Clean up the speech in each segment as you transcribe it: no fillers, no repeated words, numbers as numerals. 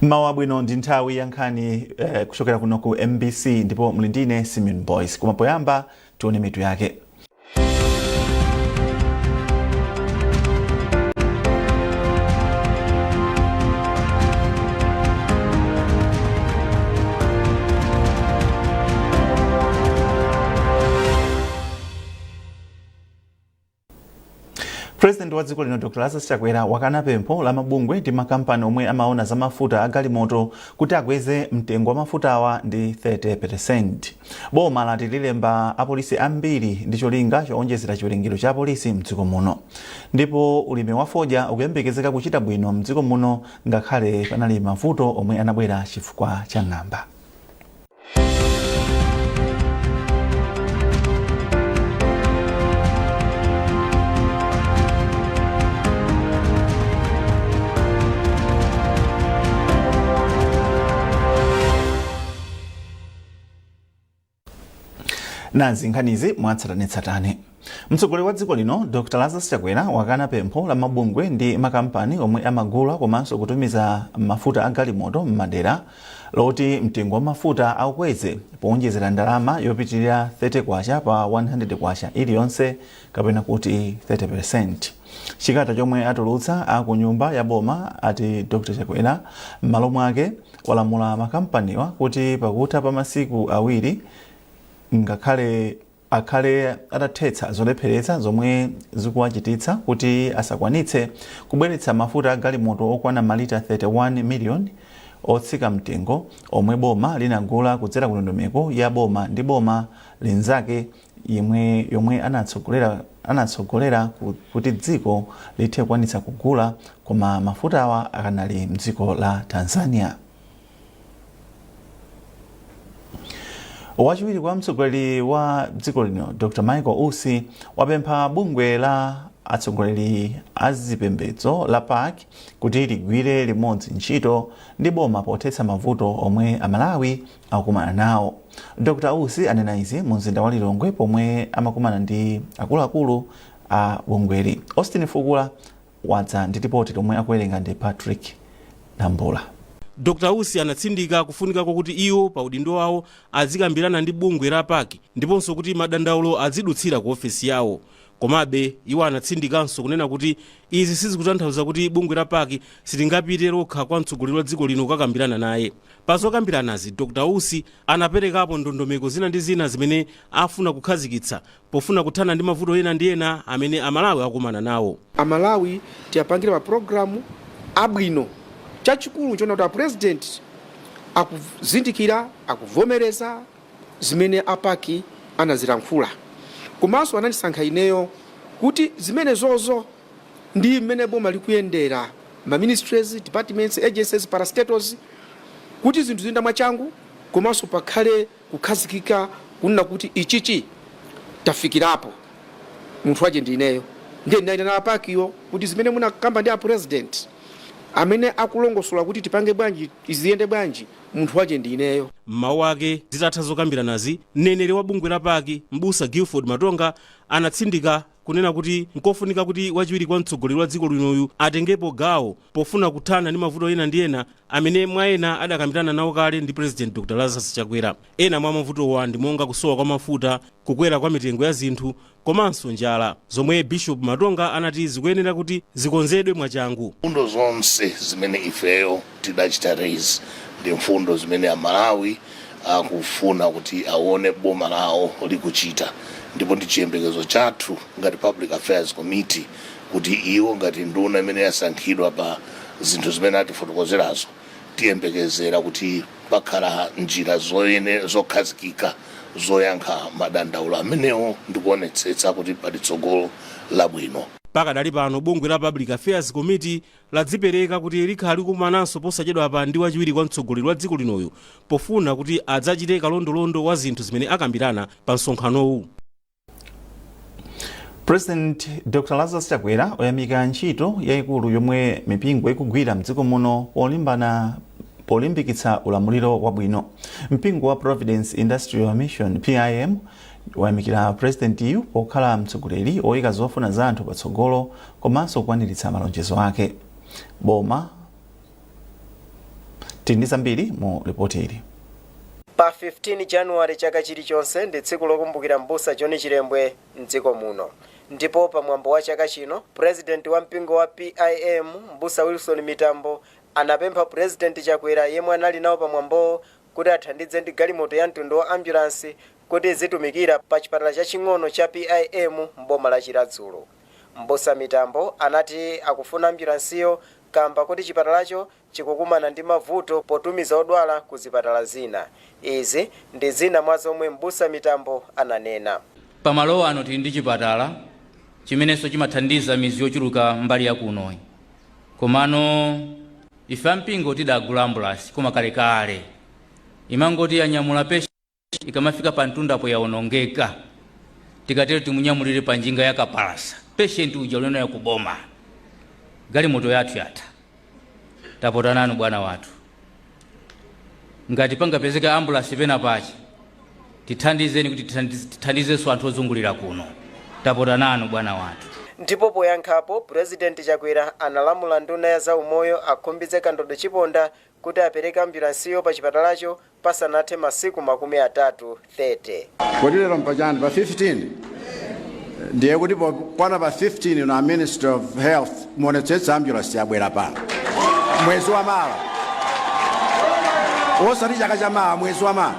Mawa bwino ndi nthawi ya nkhani kuchokera kuno ku MBC ndipo muli ndine Simeon Boys. Koma poyamba tione mitu yake. President wa dziko lino Dr. Lazarus Chakwera wakana pempho la mabungwe ndi makampani omwe amaona za mafuta a galimoto kuti akweze mtengo wa mafuta awa ndi 30%. Boma lati lilemba apolisi ambiri ndi cholinga chowonjezera chiwerengero cha apolisi mdziko muno. Ndipo ulimi wa fodya ukuyembekezeka kuchita bwino mdziko muno ngakhale panali mavuto omwe anabwera chifukwa cha ng'amba. Nazi nkhanizi mwatsatanetsatane. Mtsogoleri wa dziko lino Dr. Lazarus Chakwera wakana pempho la mabungwe ndi makampani omwe amagula komanso kutumiza mafuta a galimoto m'madera loti mtengo wa mafuta aukweze powonjezera ndalama yopitirira 30 kwacha pa 100 kwacha iliyonse kapena kuti 30%. Chikata chomwe atulutsa aku nyumba ya boma ati Dr. Chakwera m'malo mwake walamula makampaniwa kuti pakutha pa masiku awiri ngakhale akhale atathetsa zolepheretsa zomwe zikuwachititsa kuti asakwanitse kubweretsa mafuta a galimoto okwana malita 31 million otsika mtengo omwe boma linagula kudzera kunondomeko ya boma ndi boma linzake yomwe anatsogolera kuti dziko lithe kwanitsa kugula koma mafuta awa akanali mdziko la Tanzania. Wachiwiri kwa mtsogoleri wa dziko lino Dr. Michael Usi wapempha bungwe la atsogoleri azipembedzo la PAC kuti ligwire limodzi ntchito ndi boma pothetsa mavuto omwe amalawi akukumana nawo. Dr. Usi anena izi mu mzinda wa Lilongwe pomwe amakumana ndi akuluakulu a bungweli. Austin Fukula wadza ndi ripoti lomwe akuwerenga ndi Patrick Nambula. Dr. Usi anatsindika kufunika kuti iwo pa udindo wawo azikambirana ndi bungwe la PAC ndiponso kuti madandaulo azidutsira ku ofesi yawo. Komabe iwo anatsindikanso kunena kuti izi sizikutanthauza kuti bungwe la PAC sitingapite lokha kwa mtsogoleri wa dziko lino kukambirana naye. Pazokambiranazi Dr. Usi anaperekapo ndondomeko zina ndi zina zimene afuna kukhazikitsa pofuna kuthana ndi mavuto ena ndi ena amene amalawi akumana nawo. Amalawi tiyapangira ma programu abwino. Chachikulu chona kuti president akuzindikira akuvomereza zimene apaki anazilankhula. Komanso ananisankha ineyo kuti zimene zozo ndi mmene boma likuyendera ma ministries, departments, agencies, parastatals kuti zinthu ziyenda mwachangu komanso pakhale kukhazikika kunena kuti ichichi tafikirapo munthu waje ndi ineyo ndiye ndayitana apakiyo kuti zimene munakamba ndi a president amene akulongosola kuti tipange bwanji iziyende bwanji munthu waje ndi ineyo. Mawu ake zitatha zokambiranazi mneneri wa bungwe la PAC Mbusa Guilford Matonga anatsindika kunena kuti nkofunika kuti wachiwiri kwa mtsogoleri wa dziko linoyu atengepo gawo pofuna kuthana ndi mavuto ena ndi ena amene mwaena adakambirana nawo kale ndi President Dr. Lazarus Chakwera. Ena mwa mavutowa ndi monga kusowa kwa mafuta, kukwera kwa mitengo ya zinthu komanso njala zomwe Bishop Matonga anati zikuyenera kuti zikonzedwe mwachangu. Mfundo zonse zimene ifeyo tidachita raise ndi mfundo zimene amalawi akufuna kuti aone boma lawo likuchita. Ndipo ndi chiyembekezo chathu ngati Public Affairs Committee kuti iwo ngati nduna imene yasankhidwa pa zinthu zimene atifotokozerazo tiyembekezera kuti pakhala njira zokhazikika zoyankha madandaulo amenewo ndikuonetsetsa kuti pali tsogolo labwino. Pakadali pano bungwe la Public Affairs Committee ladzipereka kuti likhali kumananso posachedwa pa ndi wachiwiri kwa mtsogoleri wa dziko linoyu pofuna kuti adzachite kalondolondo wa zinthu zimene akambirana pa msonkhanowu. President Dr. Lazarus Chakwera oyamika ntchito yayikulu yomwe mipingo ikugwira mdziko muno polimbikitsa ulamuliro wabwino. Mpingo wa Providence Industrial Mission PIM wayamikira President yu pokhala mtsogoleri oyika zofuna za anthu patsogolo komanso kukwaniritsa malonjezo ake. Boma tili ndi zambiri mu ripoti ili. Pa 15 January chaka chilichonse ndi tsiku lokumbukira m'busa John Chilembwe mdziko muno. Ndipo pa mwambo wa chaka chino, President wa mpingo wa PIM m'busa Wilson Mitambo anapempha President Chakwera yemwe anali nawo pa mwambo kuti athandize ndi galimoto ya mtundu wa ambulance kuti zitumikira pa chipatala chaching'ono cha PIM m'boma la Chiradzulo. M'busa Mitambo anati akufuna ambulansiyo kamba kuti chipatalacho chikukumana ndi mavuto potumiza odwala ku zipatala zina. Izi ndi zina mwa zomwe m'busa Mitambo ananena. Pamalo ano tili ndi chipatala chimenenso chimathandiza mizi yochuluka mbali ya kuno. Komano ife ampingo tidagula ambulance koma kalekale. Imangoti yanyamula pesha ikamafika pa mtundapo yaonongeka. Tikatero timunyamulire pa njinga ya kapalasa. Patient uja uleno ya kuboma. Galimoto yathu yata. Tapota nanu bwana watu. Ngati pangapezeka ambulance pena pachi. Tithandizeni kuti tithandizenso anthu ozungulira kuno. Tapota nanu bwana watu. Ndipo poyankhapo President Chakwera analamula nduna ya zaumoyo akhumbitse kandodo chiponda kuti apereke ambulansiyo pa chipatalacho pasanathe masiku 30. Kodi lero mpachani pa 15 ndiye kuti pana pa 15 na Minister of Health muonetsetsa ambulance yabwera pano mwezi wa Mawa osati chaka cha Mawa, mwezi wa Mawa.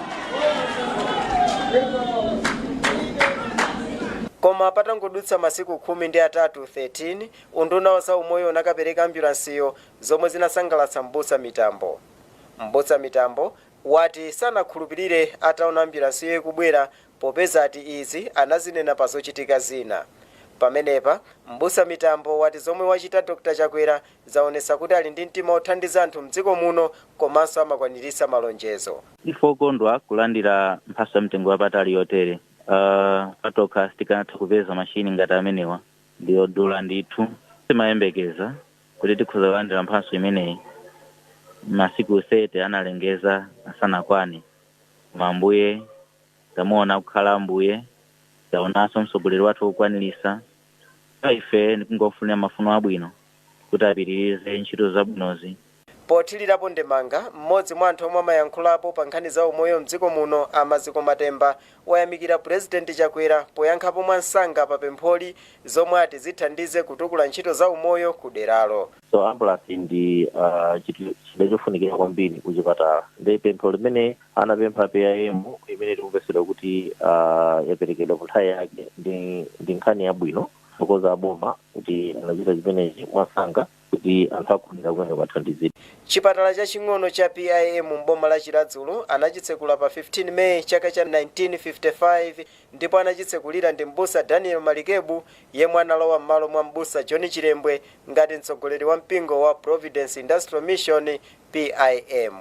Koma patangodutsa masiku 13 unduna wa zaumoyo unakapereka ambulansiyo zomwe zinasangalatsa m'busa Mitambo. M'busa Mitambo wati sanakhulupirire ataona ambulansiyo ikubwera popeza ati izi anazinena pa zochitika zina. Pamenepa m'busa Mitambo wati zomwe wachita Dr. Chakwera zaonesa kuti ali ndi mtima othandiza anthu mdziko muno komanso amakwaniritsa malonjezo. Ifokondwa kulandira mphaso mtengo wapatali yotere. Patoka tikanatha kupeza mashini ngati amenewa ndiyo dola ndithu. Timayembekeza kuti tikhoza kulandira mphaso imeneyi masiku 30 analengeza asanakwane. Mambuye tamuona kukhala ambuye taonanso mtsogoleri wathu wokwanirisa. Ife ndikungofunira mafuno abwino kuti apitirize ntchito zabwinozi. Pothirirapo ndemanga mmodzi mwa anthu omwe amayankhulapo pa nkhani za umoyo mdziko muno Amaziko Matemba wayamikira President Chakwera poyankhapo mwansanga pa pempholi zomwe ati zithandize kutukula ntchito za umoyo ku deralo. So ambulance ndi chinthu chofunikira kwambiri ku chipatala. Ndi pempho limene anapempha PIM imene tikumvetsera kuti yaperekedwa kunthawi yake ndi nkhani yabwino kukoza aboma kuti anachita chimenechi mwansanga kuti anthu akunira kumene kwathandizira. Chipatala chaching'ono cha PIM m'boma la Chiradzulo anachitsekula pa 15 May chaka cha 1955 ndipo anachitsekulira ndi m'busa Daniel Malikebu yemwe analowa m'malo mwa m'busa John Chilembwe ngati mtsogoleri wa mpingo wa Providence Industrial Mission PIM.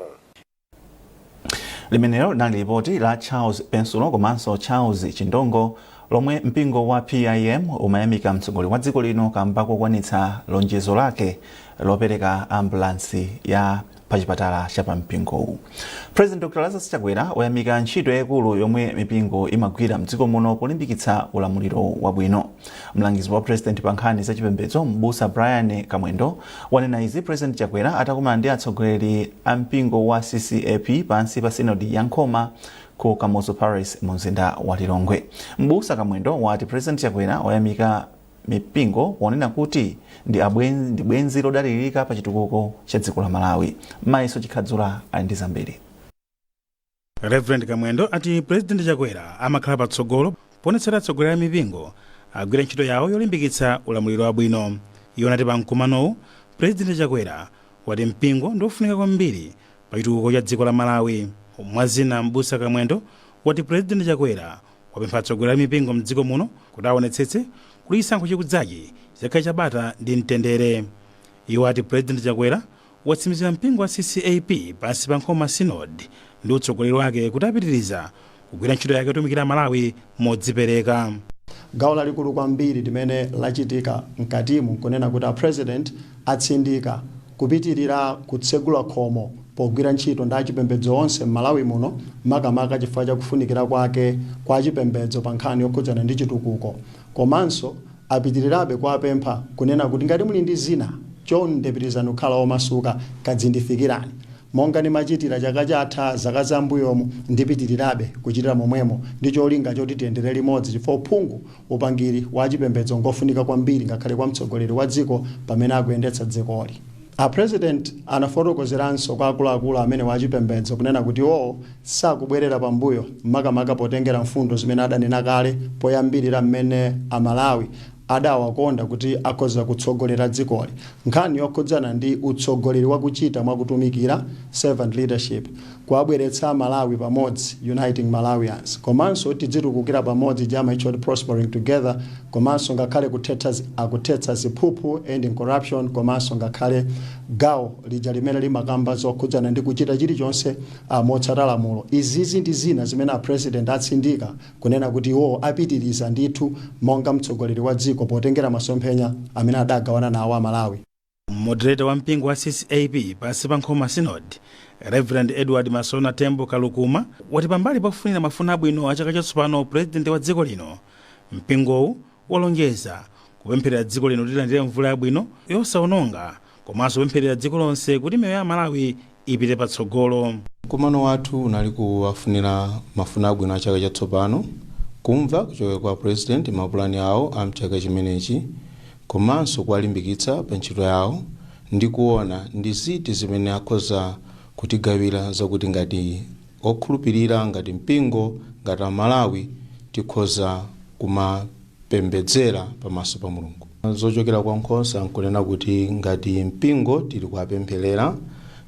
Limenelo nali ripoti la Charles Pensulo komanso Charles Chindongo lomwe mpingo wa PIM umayamika mtsogoleri wa dziko lino kamba kokwanitsa lonjezo lake lopereka ambulance ya pachipatala cha pampingowu. President Dr. Lazarus Chakwera wayamika ntchito yaikulu yomwe mipingo imagwira mdziko muno kulimbikitsa ulamuliro wabwino. Mlangizi wa President pa nkhani za chipembedzo m'busa Brian Kamwendo wanena izi President Chakwera atakumana ndi atsogoleri a mpingo wa CCAP pansi pa sinodi ya Nkhoma ku Kamuzu Paris mu mzinda wa Lilongwe. M'busa Kamwendo wati President Chakwera wayamika mipingo wonena kuti ndi bwenzi lodalirika pa chitukuko cha dziko la Malawi. Maiso Chikhadzula ali ndi zambiri. Reverend Kamwendo ati President Chakwera amakhala patsogolo ponetsera atsogoleri a mipingo agwira ntchito yawo yolimbikitsa ulamuliro wabwino. Iwo anati pa mkumanowu President Chakwera wati mpingo ndiofunika kwambiri pa chitukuko cha dziko la Malawi. Mwazina m'busa Kamwendo wati President Chakwera wapempha atsogoleri a mipingo mdziko muno kuti aonetsetse kuti chisankho chikudzachi chikhale chabata ndi mtendere. Iwo ati President Chakwera watsimikizira mpingo wa CCAP pansi pa Nkhoma Synod ndi utsogoleri wake kuti apitiriza kugwira ntchito yake yotumikira Malawi modzipereka. Gawo lalikulu kwambiri limene lachitika mkatimu kunena kuti President atsindika kupitirira kutsegula khomo pogwira ntchito ndi achipembedzo onse m'Malawi muno makamaka chifukwa cha kufunikira kwake kwa achipembedzo pa nkhani yokhudzana ndi chitukuko. Komanso apitirirabe kwa apempha kunena kuti ngati muli ndi zina chonde pitirizani kukhala omasuka kadzindifikirani monga nimachitira chaka chatha zaka zambuyomu ndipitirirabe kuchitira momwemo ndi cholinga choti tiyendere limodzi chifukwa uphungu upangiri wa chipembedzo ngofunika kwambiri ngakhale kwa mtsogoleri wa dziko pamene akuyendetsa dzikoli. A president anafotokozeranso kwa akuluakulu amene wachipembedzo kunena kuti iwowo sakubwerera pambuyo makamaka potengera mfundo zimene adanena kale poyambirira mmene Amalawi adawakonda kuti akhoza kutsogolera dzikoli. Nkhani yokhudzana ndi utsogoleri wakuchita mwakutumikira servant leadership kuabweretsa Malawi pamodzi, uniting Malawians, komanso tidzitukukira pamodzi chama ichoti prospering together, komanso ngakhale akuthetsa ziphuphu, ending corruption, komanso ngakhale gawo lija limene limakamba zokhudzana ndi kuchita chilichonse motsata lamulo. Izizi ndi zina zimene a president atsindika kunena kuti iwo apitiriza ndithu monga mtsogoleri wa dziko potengera masomphenya amene adagawana nawo Malawi. Moderator wa mpingo wa CCAP pansi pa Nkhoma Synod, Reverend Edward Masona Tembo Kalukuma, wati pambali pakufunira mafuna abwino a chaka chatsopano president wa dziko lino, mpingowu walonjeza kupempherera dziko lino kuti lilandire mvula yabwino yosawononga, komanso kupempherera dziko lonse kuti miyoyo ya Malawi ipite patsogolo. Mkumano wathu unali kuwafunira mafuna abwino a chaka chatsopano, kumva kuchoka kwa president mapulani awo a mchaka chimenechi, komanso kuwalimbikitsa pa ntchito yawo ndi kuona ndi ziti zimene akhoza kutigawira zakuti ngati okhulupirira, ngati mpingo, ngati Malawi tikhoza kumapembedzera pamaso pa Mulungu. Zochokera kwa nkhosa nkunena kuti ngati mpingo tili kuwapempherera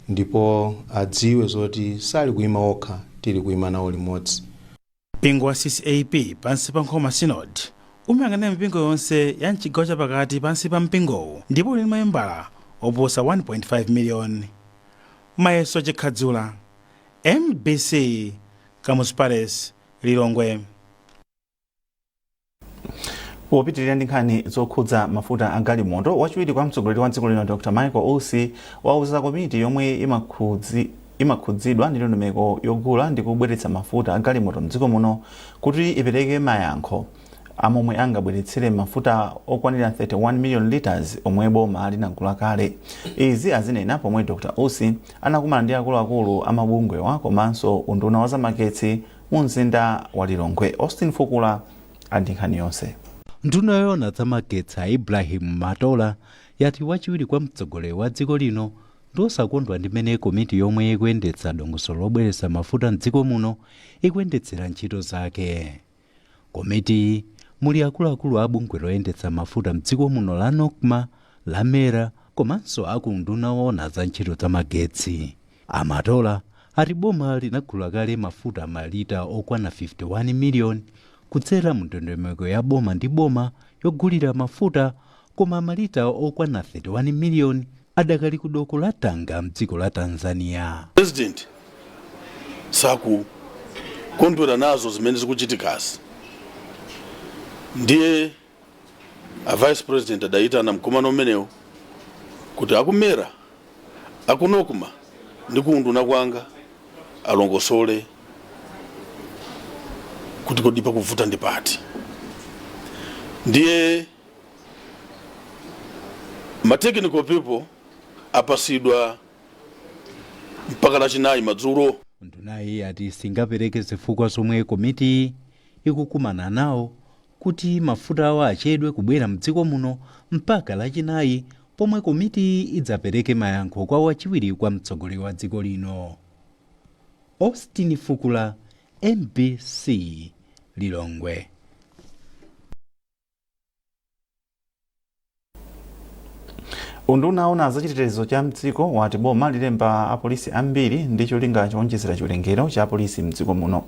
ndipo adziwe zoti sali kuima okha, tili kuima nawo limodzi. Mpingo wa CCAP pansi pa Nkhoma Synod umayang'anira mipingo yonse ya mchigawo chapakati pansi pa mpingowu ndipo uli mamembala oposa 1.5 million. Mayeso Chikhadzula, MBC, Camus Paris, Lilongwe. Popitirira ndi nkhani zokhudza mafuta a galimoto, wachiwiri kwa mtsogoleri wa dziko lino Dr. Michael Olsi wauza komiti yomwe imakhudzidwa ndi ndondomeko yogula ndi kubweretsa mafuta a galimoto mdziko muno kuti ipereke mayankho amomwe angabweretsere mafuta okwanira 31 million liters omwe boma linagula kale. Izi azinena pomwe Dr. Olsi anakumana ndi akuluakulu amabungwewa komanso unduna wa zamagetsi mu mzinda wa Lilongwe. Austin Fukula andi nkhani yonse. Nduna yoona zamagetsi Ibrahim Matola yati wachiwiri kwa mtsogoleri wa dziko lino ndosakondwa ndi mmene komiti yomwe ikuyendetsa dongosolo lobweretsa mafuta mdziko muno ikuyendetsera ntchito zake. Komiti muli akuluakulu abungwe loyendetsa mafuta mdziko muno la NOCMA, la MERA, komanso akunduna woona za ntchito za magetsi. Amatola ati boma linagula kale mafuta malita okwana 51 million kudzera mu ndondomeko ya boma ndi boma yogulira mafuta, koma malita okwana 31 million adakali ku doko la Tanga mdziko la Tanzania. President sakukondwera nazo zimene zikuchitikazi, ndiye a vice president adayitana mkumano umenewu kuti akumera akunokuma ndi kunduna kwanga alongosole kuti kodipa kuvuta ndi pati. Ndiye ma technical people apasidwa mpaka lachinayi madzulo. Ndunayi ati singapereke zifukwa zomwe komiti ikukumana nawo kuti mafuta awo achedwe kubwera mdziko muno mpaka lachinayi pomwe komiti idzapereke mayankho kwa wachiwiri kwa mtsogoleri wa dziko lino. Austin Fukula, MBC, Lilongwe. Unduna ona za chitetezo cha mdziko wati boma lilemba apolisi ambiri ndi cholinga chowonjezera chiwerengero cha apolisi mdziko muno.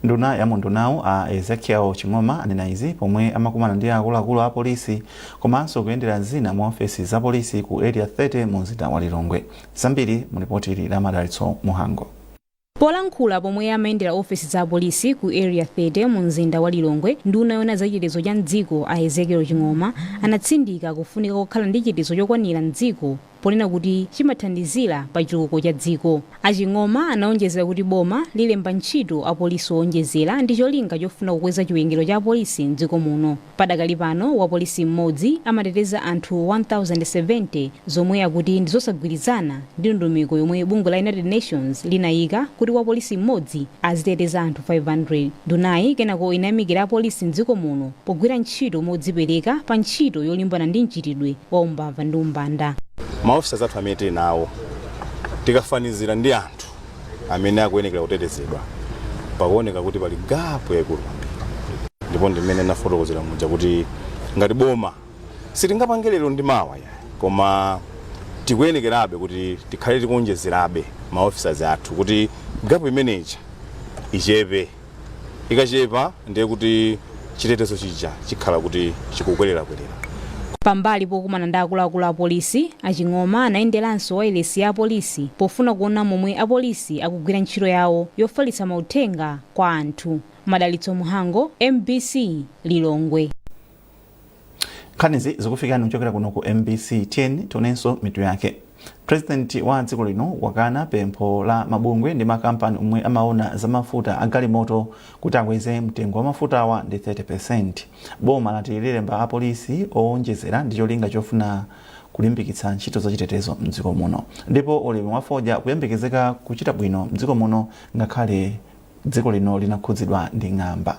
Nduna ya mundunawu a Ezekiel Chingoma anena izi pomwe amakumana ndi akuluakulu a apolisi komanso kuyendera zina mu ofesi za polisi ku area 30 mu mzinda wa Lilongwe. Zambiri mu ripoti la Madalitso Muhango. Polankhula pomwe amayendera ofesi za polisi ku area 30 mu mzinda wa Lilongwe, nduna yoona za chitetezo cha mdziko a Ezekiel Chingoma anatsindika kufunika kokhala ndi chitetezo chokwanira mdziko ponena kuti chimathandizira pa chitukuko cha dziko. Aching'oma anaonjezera kuti boma lilemba ntchito apolisi owonjezera ndi cholinga chofuna kukweza chiwerengero cha apolisi mdziko muno. Padakali pano wapolisi mmodzi amateteza anthu 1070 zomwe akuti ndi zosagwirizana ndi ndondomeko yomwe bungwe la United Nations linayika kuti wapolisi mmodzi aziteteza anthu 500. Ndunayi kenako inayamikira apolisi mdziko muno pogwira ntchito modzipereka pa ntchito yolimbana ndi mchitidwe wa umbava ndi umbanda. Maofisa zathu amene tili nawo tikafanizira ndi anthu amene akuyenekera kutetezedwa pakuoneka kuti pali gapu yaikulu kwambiri. Ndipo ndimene nafotokozera muja kuti ngati boma sitingapange lero ndi mawa koma tikuyenekerabe kuti tikhale tikuonjezerabe maofisa athu kuti gapu imeneyi ichepe. Ikachepa ndiye kuti chitetezo chija chikhala kuti chikukwerera. Pambali pokumana ndi akuluakulu a polisi, aching'oma anayenderanso wailesi ya apolisi pofuna kuona momwe apolisi akugwira ntchito yawo yofalitsa mauthenga kwa anthu. Madalitso Muhango, MBC Lilongwe. Nkhanizi zikufikani kuchokera kuno ku MBC 10 tionenso mitu yake. President wa dziko lino wakana pempho la mabungwe ndi makampani omwe amaona za mafuta a galimoto kuti akweze mtengo wa mafuta awa ndi 30%. Boma lati lilemba apolisi owonjezera ndi cholinga chofuna kulimbikitsa ntchito za chitetezo mdziko muno. Ndipo ulimi wa fodya kuyembekezeka kuchita bwino mdziko muno ngakhale dziko lino linakhudzidwa ndi ng'amba.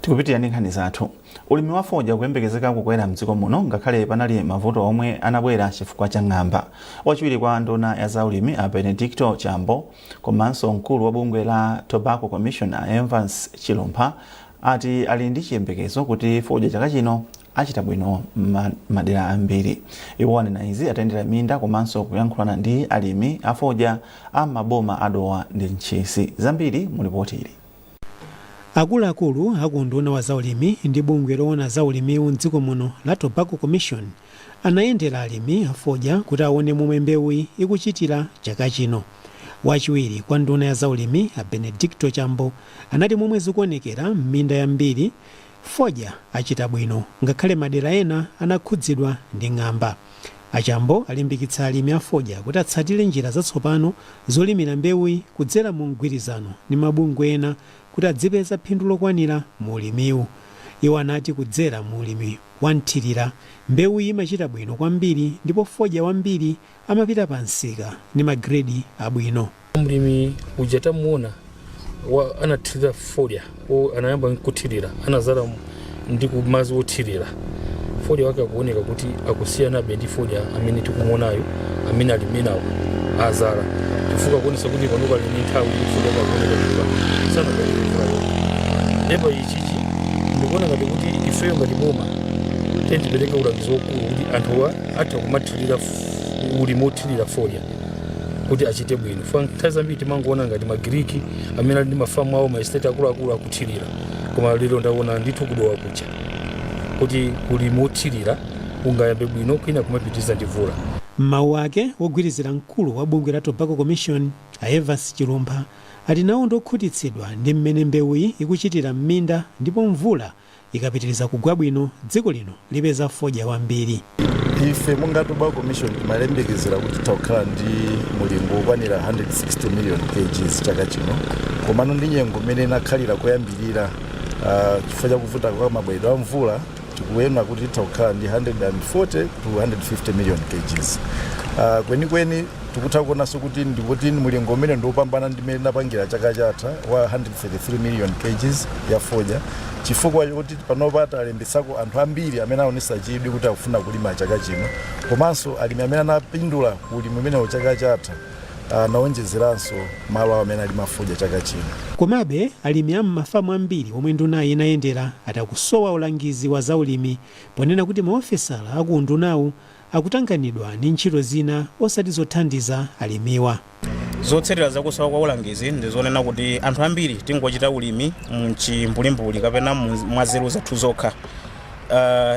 Tikupitia ndi nkhani zathu. Ulimi wa fodya kuyembekezeka kukwera mdziko muno ngakhale panali mavuto omwe anabwera chifukwa cha ng'amba. Wachiwiri kwa nduna ya zaulimi a Benedicto Chambo komanso mkulu wa bungwe la Tobacco Commission Evans Chilumpha ati ali ndi chiyembekezo kuti fodya chaka chino achita bwino madera ambiri. Iwo wanena izi atayendera minda komanso kuyankhulana ndi alimi a fodya a maboma adowa ndi ntchisi. Zambiri mulipotiri. Akuluakulu akunduna wa zaulimi ndi bungwe loona zaulimi mdziko muno la Tobacco Commission anayendera alimi a fodya kuti aone momwe mbewu ikuchitira chaka chino. Wachiwiri kwa nduna ya zaulimi a Benedicto Chambo anati momwe zikuonekera m'minda yambiri fodya achita bwino ngakhale madera ena anakhudzidwa ndi ng'amba. Achambo alimbikitsa alimi a fodya kuti atsatire njira zatsopano zolimira mbewu kudzera mu mgwirizano ndi mabungwe ena kuti adzipeza phindu lokwanira mu ulimiwu. Iwo anati kudzera mu ulimi wa nthirira mbewu imachita bwino kwambiri ndipo fodya wambiri amapita pa nsika ndi magredi abwino. Mlimi uja tamuona anathirira fodya anayamba kuthirira anazala ndi kumazi wothirira fodya wake akuoneka kuti akusiyanabe ndi fodya amene tikumuonayo amene alimenawo azala chifukwa kuonesa kuti panopa lini nthawi fodya kakuoneka kuti sana kuoneka ndipo ichichi ndikuona ngati kuti ifeyo ngati boma tipereke ulangizo wakulu kuti anthuwa atha kumathirira ulimi wothirira fodya kuti achite bwino. Nthawi zambiri timangoona ngati magiriki amene ali ndi mafamu awo maestate akuluakulu akuthirira koma lero ndaona ndithu kudowa kucha kuti ulimi wothirira ungayambe bwino kwina kumapitiza ndi mvula. Mawu ake wogwirizira mkulu wa bungwe la Tobacco Commission Evans Chilumpha ati nawo ndokhutitsidwa ndi mmene mbewu ikuchitira m'minda ndipo mvula ikapitiriza kugwa bwino dziko lino lipeza fodya wambiri. Ife monga Tobacco Commission timalembekezera kuti takhala ndi mulingo wokwanira 160 million kgs chaka chino komano ndi nyengo mmene inakhalira koyambirira chifukwa chakuvuta kwa mabwedwe a mvula tikuyena kuti takhala ndi 140 to 150 million kgs. Kwenikweni tikutha kuonanso kuti ndikuti mulingo umene ndiwopambana ndi mmene napangira chaka chatha wa 133 million kgs ya fodya chifukwa kuti panopa talembetsako anthu ambiri amene aonesa chidwi kuti akufuna kulima chaka chino komanso alimi amene anapindula kulima umenewo chaka chatha anaonjezeranso malo amene alima fodya chaka chino. Komabe alimi a mafamu ambiri omwe ndunayi inayendera atakusowa ulangizi wa zaulimi ponena kuti maofesala akundunawu akutanganidwa ndi ntchito zina osati zothandiza alimiwa. Zotsatira zakusowa kwa ulangizi ndizonena kuti anthu ambiri tingochita ulimi mchimbulimbuli kapena mwazeru zathu zokha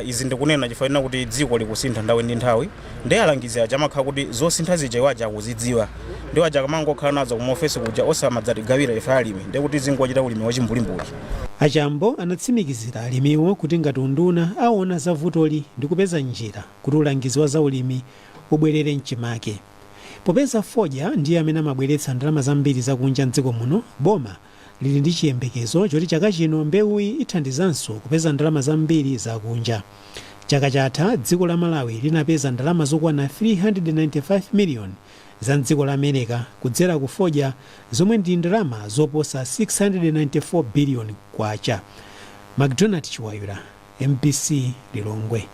izi ndikunena chifukwa kuti dziko likusintha nthawi ndi nthawi ndi alangizi aja amakhala kuti zosintha zija iwaja akuzidziwa ndi waja kamangokhala nazo kumaofesi kuja osamadzatagawira ife alimi ndi kuti zingochita ulimi wachimbulimbuli. Achambo anatsimikizira alimiwo kuti ngati unduna aona za vutoli ndi kupeza njira kuti ulangizi wa zaulimi ubwerere mchimake. Popeza fodya ndiye amene amabweretsa ndalama zambiri zakunja mdziko muno, boma lili ndi chiyembekezo choti chaka chino mbewuyi ithandizanso kupeza ndalama zambiri zakunja. Chaka chatha dziko la Malawi linapeza ndalama zokwana 395 miliyoni za dziko la America kudzera ku fodya, zomwe ndi ndalama zoposa 694 biliyoni kwacha. McDonald Chiwayula, MBC Lilongwe.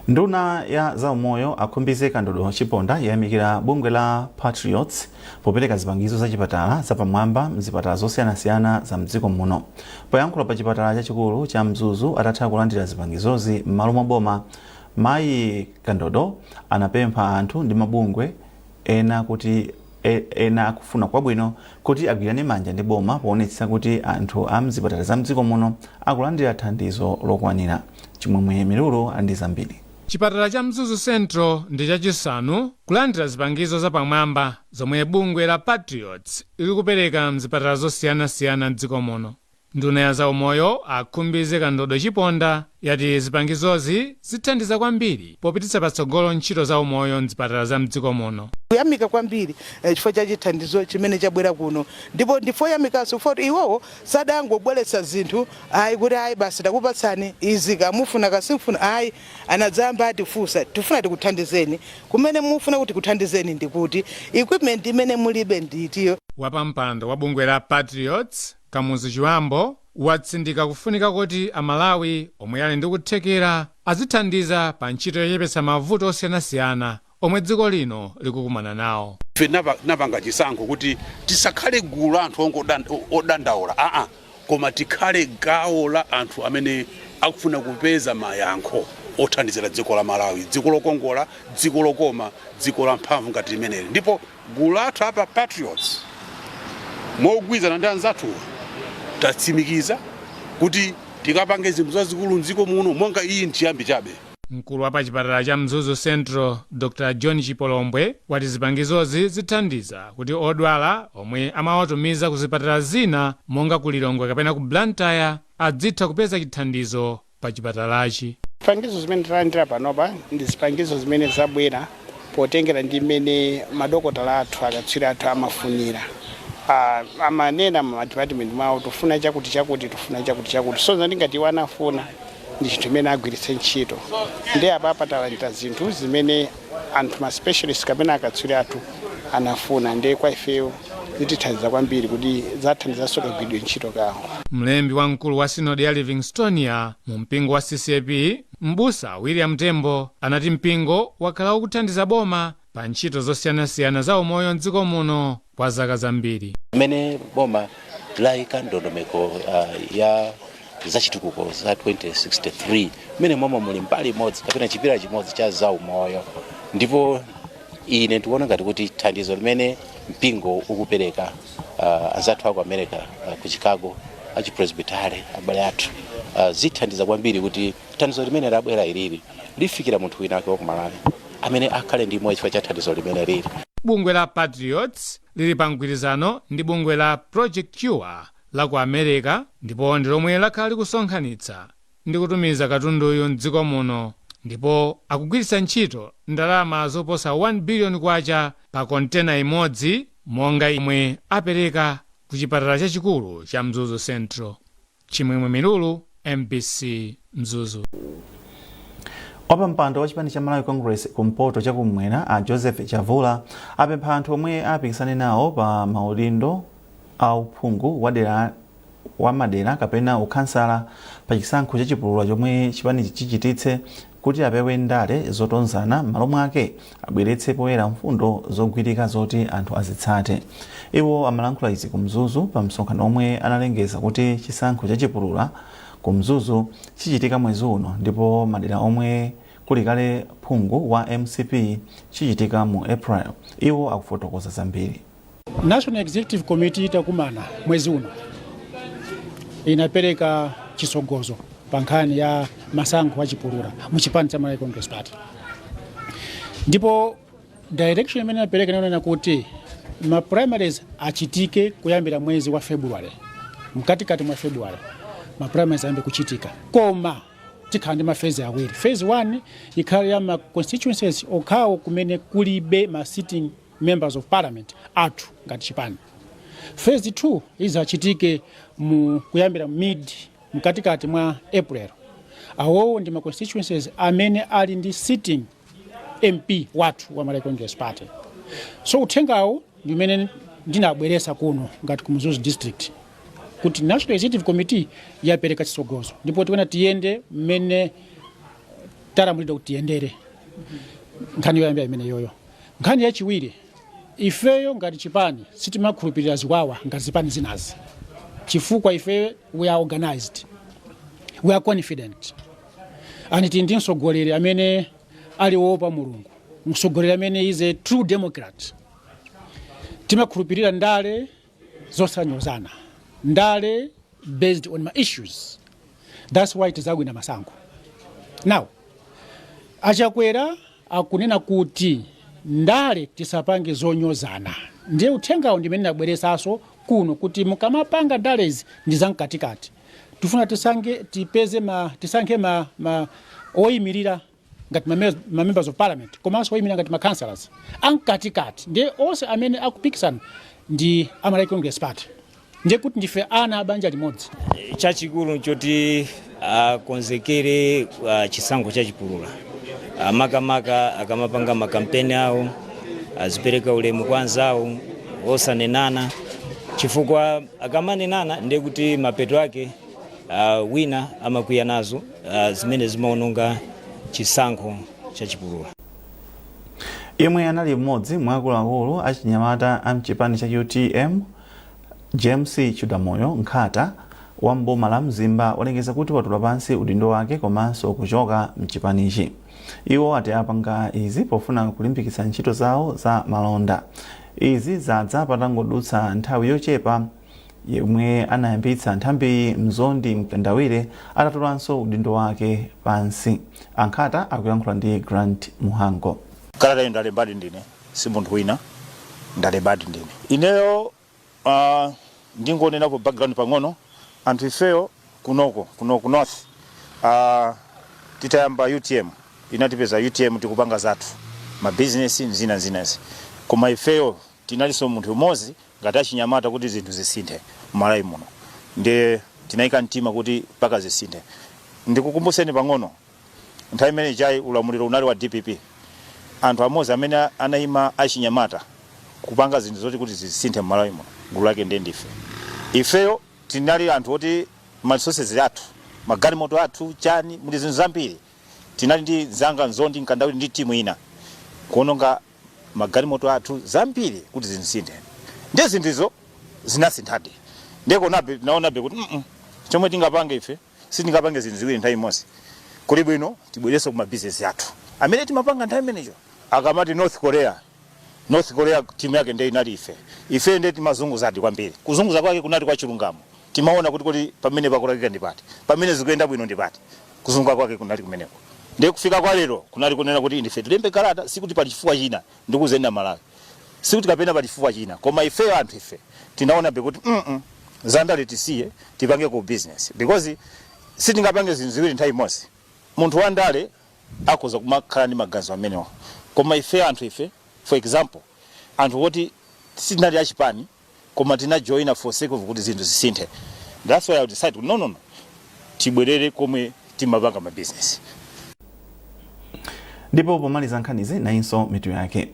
Nduna ya zaumoyo akhumbize kandodo chiponda yayamikira bungwe la Patriots popereka zipangizo za chipatala zapamwamba mzipatala zosiyanasiyana za mdziko muno. Poyankhula pa chipatala chachikulu cha Mzuzu atatha kulandira zipangizozi m'malo mwa boma, Mayi Kandodo anapempha anthu ndi mabungwe ena akufuna kwabwino kuti agwirane manja ndi boma poonetsa kuti anthu a mzipatala za mdziko muno akulandira thandizo lokwanira. Chimwemwe Milulu andi zambiri. Chipatala cha Mzuzu Central ndi chachisanu kulandira zipangizo zapamwamba zomwe bungwe la Patriots ili kupereka mzipatala zosiyanasiyana mdziko muno. Nduna ya zaumoyo akhumbize kandodo chiponda yati zipangizozi zithandiza kwambiri popititsa patsogolo ntchito za umoyo mzipatala za mdziko muno. Kuyamika kwambiri chifukwa cha chithandizo chimene chabwera kuno, ndipo ndifoyamikanso kuti iwowo sadangobweretsa zinthu ayi kuti ayi basi takupatsani izi kamufuna kasimfuna ayi anadzamba atifunsa tifuna tikuthandizeni kumene mufuna kuti kuthandizeni ndikuti equipment imene mulibe nditiyo. Wapampando wa bungwe la Patriots Kamuzu Chiwambo watsindika kufunika kuti Amalawi omwe ali ndi kuthekera azithandiza pa ntchito yochepetsa mavuto osiyanasiyana omwe dziko lino likukumana nawo. Ife napanga chisankho kuti tisakhale gulu la anthu odandaula koma tikhale gawo la anthu amene akufuna kupeza mayankho othandizira dziko la Malawi, dziko lokongola, dziko lokoma, dziko la mphamvu ngati limeneli. Ndipo gulu lathu apa Patriots mogwizana ndi anzathu tatsimikiza kuti tikapange zinthu zazikulu mdziko muno monga iyi nchiyambi chabe. Mkulu wa pa chipatala cha Mzuzu Central Dr. John Chipolombwe wati zipangizozi zithandiza kuti odwala omwe amawatumiza ku zipatala zina monga ku Lilongwe kapena ku Blantyre adzitha kupeza chithandizo pa chipatalachi. Zipangizo zimene talandira panopa ndi zipangizo zimene zabwera potengera ndi mmene madokotala athu akatswiri athu amafunira. Amanena mu department mawo tufuna chakuti tufuna chakuti so ngati wanafuna ndi chinthu chimene agwiritse ntchito ndi apa talandira zinthu zimene anthu ma specialist kapena akatswiri athu anafuna ndi kwa ifeyo zitithandiza kwambiri kuti zathandizanso kagwiridwe ntchito kawo. Mlembi wa mkulu wa sinodi ya Livingstonia mu mpingo wa CCP Mbusa William Tembo anati mpingo wakhala ukuthandiza boma pa ntchito zosiyanasiyana za umoyo mdziko muno kwa zaka zambiri. Mene boma laika ndondomeko ya zachitukuko za 2063 mene momwe muli mbali imodzi kapena chipira chimodzi cha za umoyo, ndipo ine ndikuona ngati kuti thandizo limene mpingo ukupereka anzathu aku America ku Chicago achipresbitare abale athu zithandiza kwambiri kuti thandizo limene labwera ilili lifikira munthu wina wake ku Malawi amene akhale ndi moyo chifukwa cha thandizo limene lili. Bungwe la Patriots lili pa mgwirizano ndi bungwe la Project Cure la ku America, ndipo ndi lomwe lakhala likusonkhanitsa ndi kutumiza katunduyu mdziko muno, ndipo akugwiritsa ntchito ndalama zoposa 1 billion kwacha pa kontena imodzi monga imwe apereka ku chipatala chachikulu cha Mzuzu Central. Chimwemwe Milulu, MBC Mzuzu. Wapampando wa chipani cha Malawi Congress kumpoto chakumwera a Joseph Chavula apempha anthu omwe apikisane nawo pa maudindo a uphungu wa madera kapena ukhansala pa chisankho cha chipulula chomwe chipani chichititse kuti apewe ndale zotonzana m'malo mwake abweretse poyera mfundo zogwirika zoti anthu azitsate. Iwo amalankhula izi ku Mzuzu pa msonkhano omwe analengeza kuti chisankho cha chipulula ku Mzuzu chichitika mwezi uno, ndipo madera omwe kulikale phungu wa MCP chichitika mu April. Iwo akufotokoza zambiri. National Executive Committee itakumana mwezi uno inapereka chisogozo pa nkhani ya masankho achipulula mu chipani cha Malawi Congress Party. Ndipo direction imene apereka inaona kuti ma primaries achitike kuyambira mwezi wa February. Mkatikati mwa February ma primaries ayambe kuchitika. Koma tikhala ndi ma phase awiri. Phase 1 ikhala ya ma constituencies okhawo kumene kulibe ma sitting members of parliament athu ngati chipani. Phase 2 izachitike kuyambira mkatikati mwa April. Awowo ndi ma constituencies amene ali ndi sitting MP watu wa Malawi Congress Party. So uthengawo ndimene ndinabweresa kuno ngati ku Mzuzu district kuti National Executive Committee yapereka chisogozo ndipo tikona tiyende mmene talamulidwa kuti tiyendere nkhani yoyambira imene yoyo. Nkhani yachiwiri ifeyo ngati chipani sitimakhulupirira ziwawa ngati zipani zinazi chifukwa ifeyo we are organized, we are confident, and tindi msogoleri amene aliwopa Mulungu, msogoleri amene is a true democrat. Timakhulupirira ndale zosanyozana, ndale based on my issues. That's why tizagwina masankho. Now Achakwera akunena kuti ndale tisapange zonyozana. Ndiye uthengawo ndimene nabweresaso kuno kuti mukamapanga ndalezi ndi zamkatikati. Tufuna tisankhe oyimirira ngati ma members of parliament, komanso oyimirira ngati ma councillors amkatikati. Ndiye onse amene akupikisana ndi Malawi Congress Party. Ndiye kuti ndife ana abanja limodzi. Chachikulu nchoti akonzekere chisankho chachipulula. Makamaka akamapanga makampeni awo azipereka ulemu kwa anzawo osanenana, chifukwa akamanenana ndiye kuti mapeto ake wina amakwiya nazo zimene zimaononga chisankho chachipulula. Yemwe anali mmodzi mwa akuluakulu achinyamata amchipani cha UTM James Chudamoyo Nkhata wa mboma la Mzimba walengeza kuti watula pansi udindo wake komanso kuchoka mchipanichi. Iwo ati apanga izi pofuna kulimbikitsa ntchito zawo za malonda. Izi zadza patangodutsa nthawi yochepa yemwe anayambitsa nthambi Mzondi Mtandawire atatulanso udindo wake pansi. Ankhata akuyankhula ndi Grant Muhango. Kalata ndalembadi ndine si munthu wina, ndalembadi ndine ineyo ndingonena ku background pang'ono. Anthu ifeyo kuno north titayamba UTM inatipeza UTM tikupanga zathu ma business zinazi, koma ifeyo tinaliso munthu umodzi ngati achinyamata kuti zinthu zisinthe Malawi muno, ndiye tinayika mtima kuti paka zisinthe. Ndikukumbuseni pang'ono nthawi imene chai ulamuliro unali wa DPP, anthu amodzi amene anayima achinyamata kupanga zinthu zoti kuti zisinthe Malawi muno gulu lake ndiye ndife. Ifeyo tinali anthu oti ma resources athu, magalimoto athu, chani muli zinthu zambiri. Tinali ndi zanga Nzondi Mkandawire ndi timu ina kuononga magalimoto athu zambiri kuti zinsinthe. Ndiye zinthuzo zinasinthadi. Ndeko naonabe kuti chomwe tingapange ife sitingapange zinthu ziwiri nthawi imodzi. Kuli bwino tibwereso ku mabizinesi athu amene timapanga nthawi imeneyo. Akamati North Korea timu yake ndiye inali ife ndiye timazunguzadi kwambiri. Kuzunguza kwake kunali kwa chilungamo. Timaona kuti pamene pakulakika ndipati, pamene zikuyenda bwino ndipati, kuzunguka kwake kunali kumeneko. Ndiye kufika kwa lero kunali kunena kuti ndife tilembe kalata sikuti pali chifukwa china ndikuzenda Malawi, sikuti kapena pali chifukwa china, koma ife anthu ife tinaona kuti zandale tisiye tipange ku business, because sitingapange zinthu ziwiri nthawi imodzi. Munthu wa ndale akhoza kumakhala ndi maganizo amenewo, koma ife anthu ife, for example anthu oti sitinali achipani koma tina join for sake of kuti zinthu zisinthe. That's why I decided no tibwerere komwe timapanga ma business. Ndipo pomaliza nkhanizi nayinso mitu yake.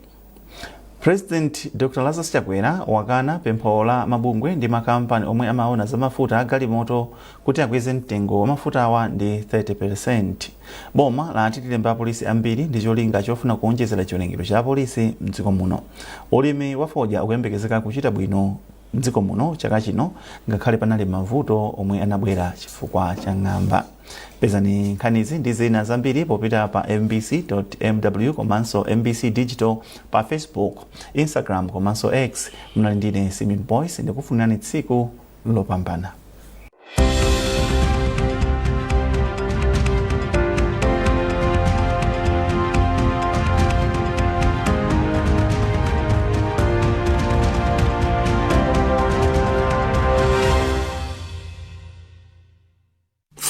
President Dr. Lazarus Chakwera wakana pempho la mabungwe ndi makampani omwe amaona za mafuta agalimoto kuti akweze mtengo wa mafuta awa ndi 30%. Boma lati tilemba polisi ambiri ndi cholinga chofuna kuonjezera chiwerengero cha polisi mdziko muno. Ulimi wa fodya ukuyembekezeka kuchita bwino mdziko muno chaka chino ngakhale panali mavuto omwe anabwera chifukwa cha ng'amba. Pezani nkhanizi ndi zina zambiri popita pa mbc.mw komanso MBC Digital pa Facebook, Instagram komanso X. Mnali ndine Simeon Boyce ndikufunirani tsiku lopambana.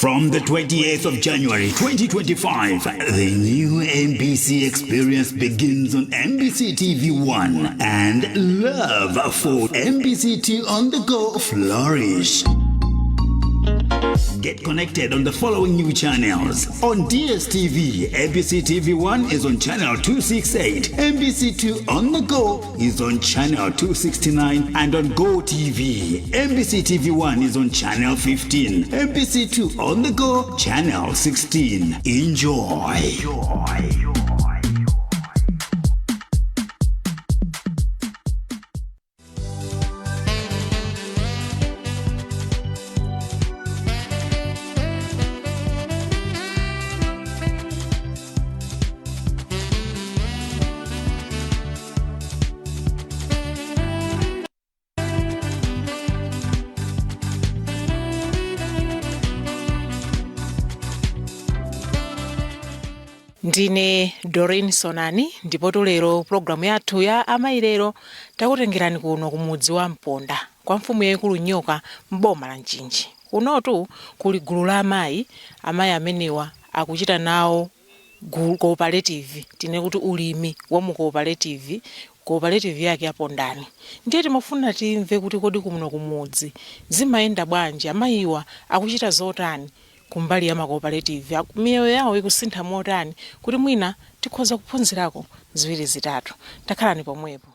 From the 28th of January 2025, the new MBC experience begins on MBC TV1 and love for MBC2 on the go flourish. Get connected on the following new channels. On DSTV, MBC TV1 is on channel 268. MBC2 on the go is on channel 269. And on Go TV, MBC TV1 is on channel 15. MBC2 on the go, channel 16. Enjoy. Ndine Doreen Sonani, ndipo lero programu yathu ya amailero takutengerani kuno kumudzi wa Mponda kwa mfumu yaikulu Nyoka mboma la Nchinji. Kunotu kuli gulu la amayi amenewa akuchita nawo cooperative, tine kuti ulimi wa mu cooperative yake yapo ndani. Ndiye timafuna timve kuti kodi kumuno kumudzi zimayenda bwanji, amayiwa akuchita zotani kumbali ya macooperative, miyoyo yawo ikusintha motani kuti mwina tikhoza kuphunzirako ziwiri zitatu. Takhalani pomwepo.